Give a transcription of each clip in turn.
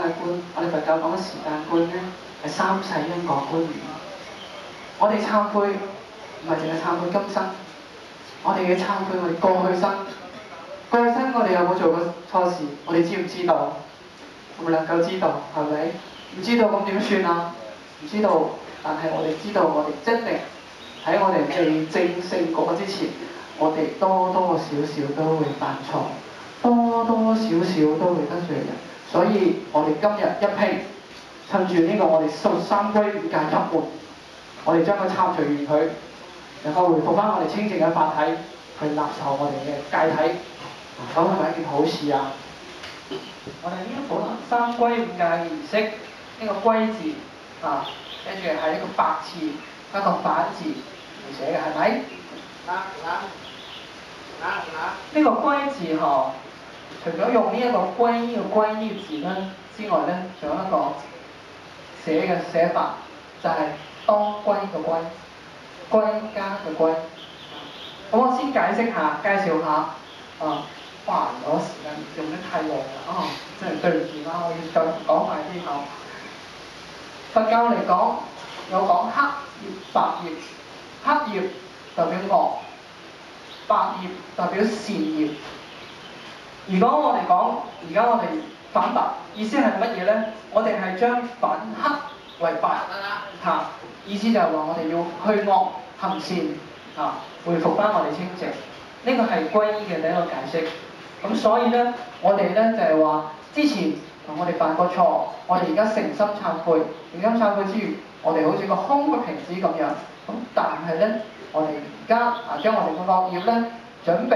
嘅觀，我哋佛教講嘅時間觀咧係三世因果觀念。我哋懺悔唔係淨係懺悔今生，我哋要懺悔我哋過去生。過去生我哋有冇做過錯事？我哋知唔知道？會唔會能夠知道？係咪？唔知道咁點算啊？唔知道，但係我哋知道，我哋一定喺我哋未證聖果之前，我哋多多少少都會犯錯，多多少少都會得罪人。所以我哋今日一拼，趁住呢個我哋三歸五戒一門，我哋將佢拆除完佢，能夠回復翻我哋清淨嘅法體，去納受我哋嘅戒體，咁係咪一件好事啊？我哋呢一本三歸五戒嘅儀式，呢個歸字啊，跟住係一個白字，一個反字嚟寫嘅，係咪？呢個歸字嗬，除咗用呢一個歸呢個歸呢個字咧之外咧，仲有一個寫法，就係當歸嘅歸，歸家嘅歸。咁我先解釋下，介紹下啊。哇！我時間用得太耐啦，真係對唔住啦，我要再講快啲講。佛教嚟講，有講黑業、白業。黑業代表惡，白業代表善業。如果我哋講，而家我哋反白，意思係乜嘢咧？我哋係將反黑為白，意思就係話我哋要去惡行善，恢復翻我哋清淨。呢個係皈依嘅第一個解釋。咁所以咧，我哋咧就係話，之前我哋犯過錯，我哋而家誠心懺悔。誠心懺悔之餘，我哋好似個空嘅瓶子咁樣。咁但係咧，我哋而家將我哋嘅惡業咧，準備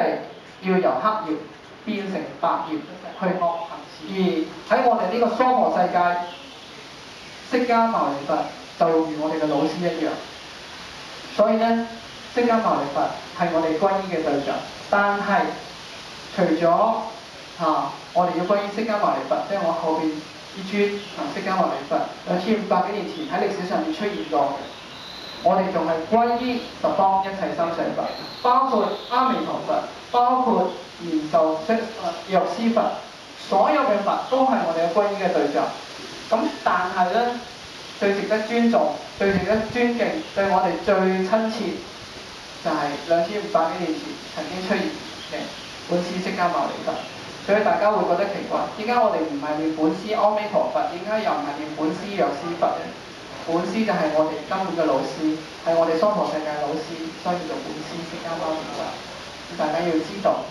要由黑業變成白業，去惡行善。而喺我哋呢個娑婆世界，釋迦牟尼佛就如我哋嘅老師一樣。所以咧，釋迦牟尼佛係我哋皈依嘅對象，但係除咗我哋要皈依釋迦牟尼佛，即係我後邊呢尊釋迦牟尼佛2500幾年前喺歷史上面出現過嘅，我哋仲係皈依十方一切三世佛，包括阿彌陀佛，包括延壽藥師佛，所有嘅佛都係我哋嘅皈依嘅對象。咁但係咧，最值得尊重、最值得尊敬、對我哋最親切，就係2500幾年前曾經出現嘅本師釋迦牟尼佛。所以大家會覺得奇怪，點解我哋唔係念本師阿彌陀佛，點解又唔係念本師藥師佛咧？本師就係我哋根本嘅老師，係我哋娑婆世界嘅老師，所以叫做本師釋迦牟尼佛。咁大家要知道，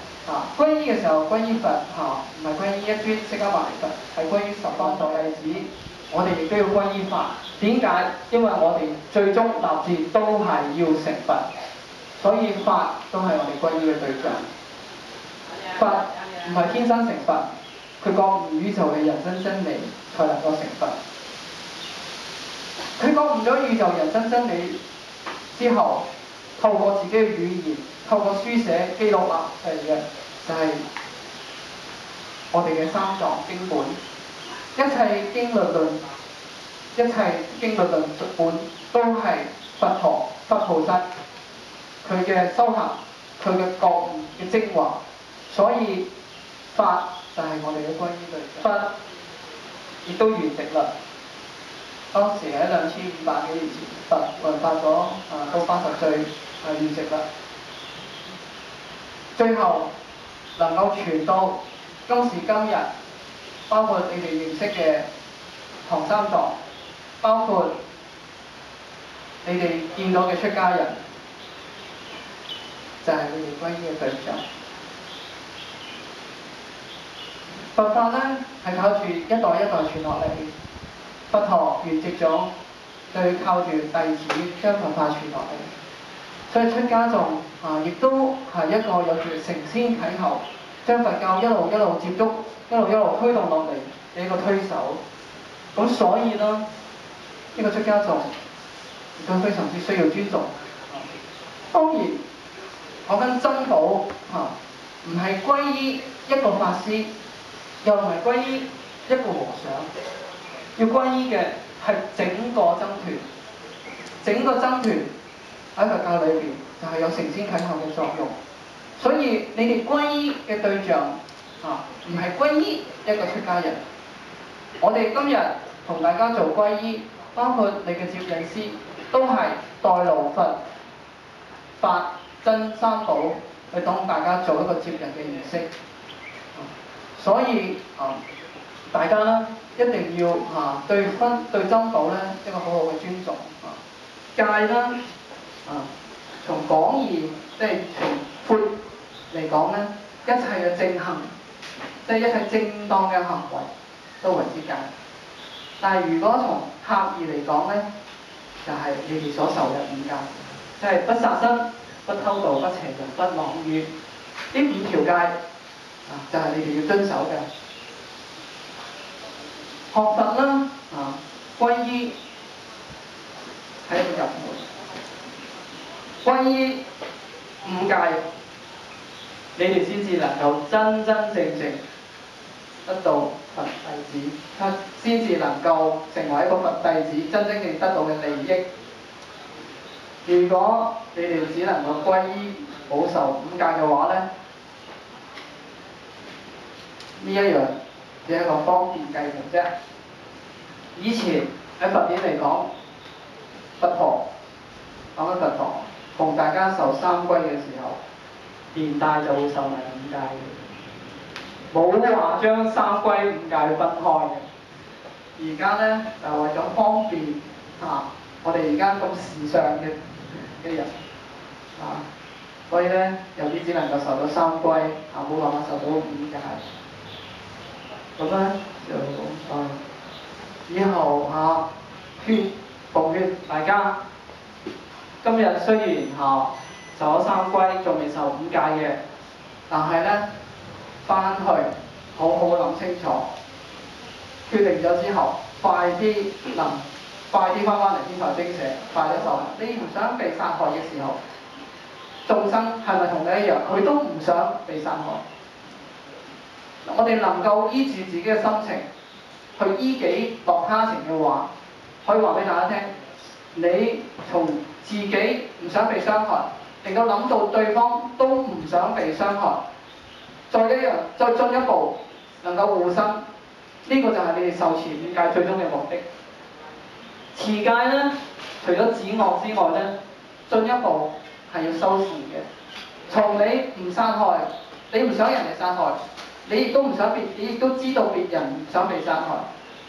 皈依嘅時候皈依佛唔係皈依一尊釋迦牟尼佛，係皈依十方代弟子。我哋亦都要皈依法。點解？因為我哋最終立志都係要成佛，所以法都係我哋皈依嘅對象。佛唔係天生成佛，佢覺悟宇宙嘅人生真理才能夠成佛。佢覺悟咗宇宙人生真理之後，透過自己嘅語言，透過書寫記錄落嚟嘅，就係我哋嘅三藏經本，一切經律論，一切經律論本都係佛陀、佛菩薩佢嘅修行，佢嘅覺悟嘅精華。所以法就係我哋嘅皈依對象。佛亦都圓寂啦。當時喺2500幾年前，佛雲發咗到80歲圓寂啦。最後能夠傳到今時今日，包括你哋認識嘅唐三藏，包括你哋見到嘅出家人，就係你哋皈依嘅對象。佛法咧係靠住一代一代傳落嚟，佛陀圓寂咗，就要靠住弟子將佛法傳落嚟。所以出家眾亦都係一個有住承先啟後，將佛教一路接觸，一路推動落嚟嘅一個推手。咁所以呢，呢個出家眾亦都非常之需要尊重。當然，講緊僧寶唔係歸依一個法師。又唔係歸依一個和尚，要歸依嘅係整個僧團。整個僧團喺佛教裏邊就係有承先啟後嘅作用。所以你哋歸依嘅對象唔係歸依一個出家人，我哋今日同大家做皈依，包括你嘅接引師，都係代勞佛法真三寶去當大家做一個接引嘅儀式。所以大家咧一定要對真寶咧一個好好嘅尊重戒啦從廣義即係從闊嚟講咧，一切嘅正行，即係一切正當嘅行為都為之戒。但係如果從狹義嚟講咧，就係、是、你哋所受嘅五戒，即係不殺生、不偷盜、不邪淫、不妄語，呢5條戒就係、是、你哋要遵守嘅。學佛啦皈依係一個入門，皈依5戒，你哋先至能夠真真正正得到佛弟子，先至能夠成為一個佛弟子，真正得到嘅利益。如果你哋只能夠皈依冇受5戒嘅話咧，呢一樣只係一個方便計數啫。以前喺佛典嚟講，佛陀講緊佛陀同大家受三皈嘅時候，連帶就會受埋5戒嘅，冇話將三皈5戒分開嘅。而家咧就為咗方便我哋而家咁時尚嘅人所以咧有啲只能夠受到三皈冇辦法受到5戒。咁咧就以後奉勸大家，今日雖然受咗三皈，仲未受5戒嘅，但係咧翻去好好諗清楚，決定咗之後，快啲翻嚟天台精舍，快啲受。你唔想被殺害嘅時候，眾生係咪同你一樣？佢都唔想被殺害。我哋能夠依住自己嘅心情去依己度他情嘅話，可以話俾大家聽，你從自己唔想被傷害，令到諗到對方都唔想被傷害，再進一步能夠護身，呢個就係你哋受持5戒最終嘅目的。持戒咧，除咗止惡之外咧，進一步係要修善嘅。從你唔殺害，你唔想人哋殺害，你亦都唔想你亦都知道別人唔想被殺害，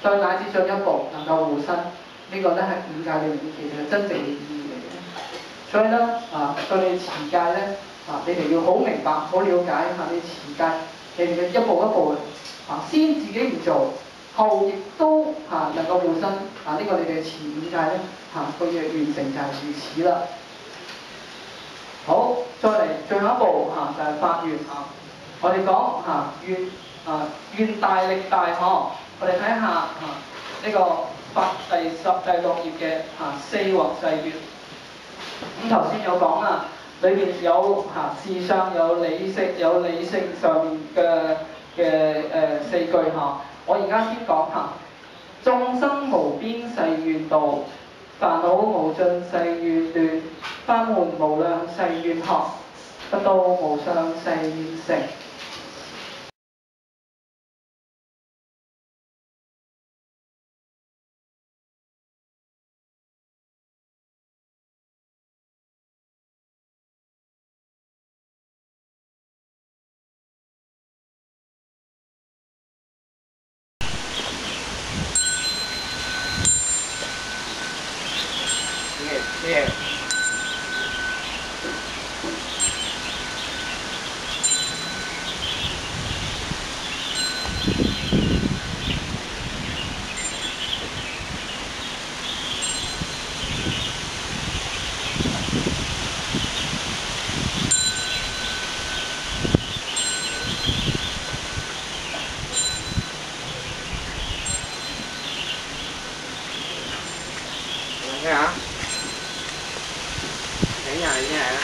再乃至進一步能夠護身，呢個咧係5戒裏面其實係真正嘅意義嚟嘅。所以咧對你持戒咧你哋要好明白、好了解你持戒，你哋嘅一步一步先自己唔做，後亦都能夠護身呢個你哋持5戒咧佢嘅完成就係如此啦。好，再嚟最後一步就係發願我哋講願大力大我哋睇下呢個法第6頁嘅4弘誓願。咁頭先有講啦，裏邊有事相有理性上面嘅4句我而家先講眾生無邊誓願度，煩惱無盡誓願斷，法門無量誓願學，得道無上誓願成。Thế hả? Để nhà như thế này đó.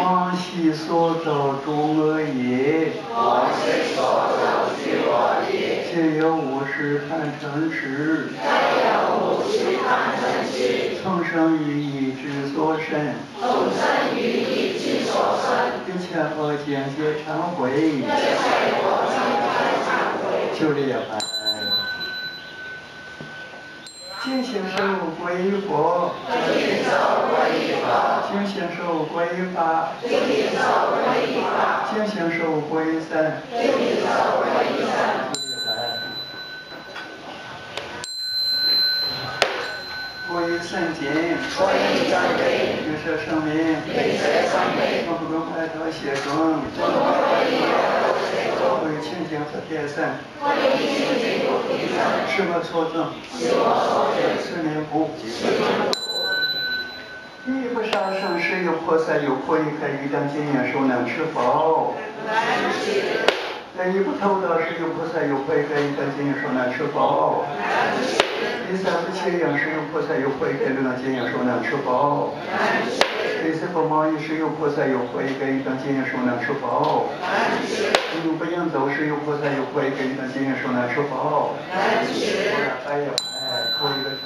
往昔所造诸恶业，皆有无始贪嗔痴，从生于意之所生，一切恶见皆忏悔，就这样吧。尽心受归于佛，尽心受归于法，尽心受归于僧。归于圣经，预设生命，我不跟外头写中，归于清净和天圣，是我所证，是名不。一不杀生是有菩萨有慧可以当经验受能吃饱。一不偷盗是有菩萨有慧可以当经验受能吃饱。第三不切养是有菩萨有慧可以当经验受能吃饱。第四不贸易是有菩萨有慧可以当经验受能吃饱。第五不应走是有菩萨有慧可以当经验受能吃饱。我来摆一摆，扣一个头。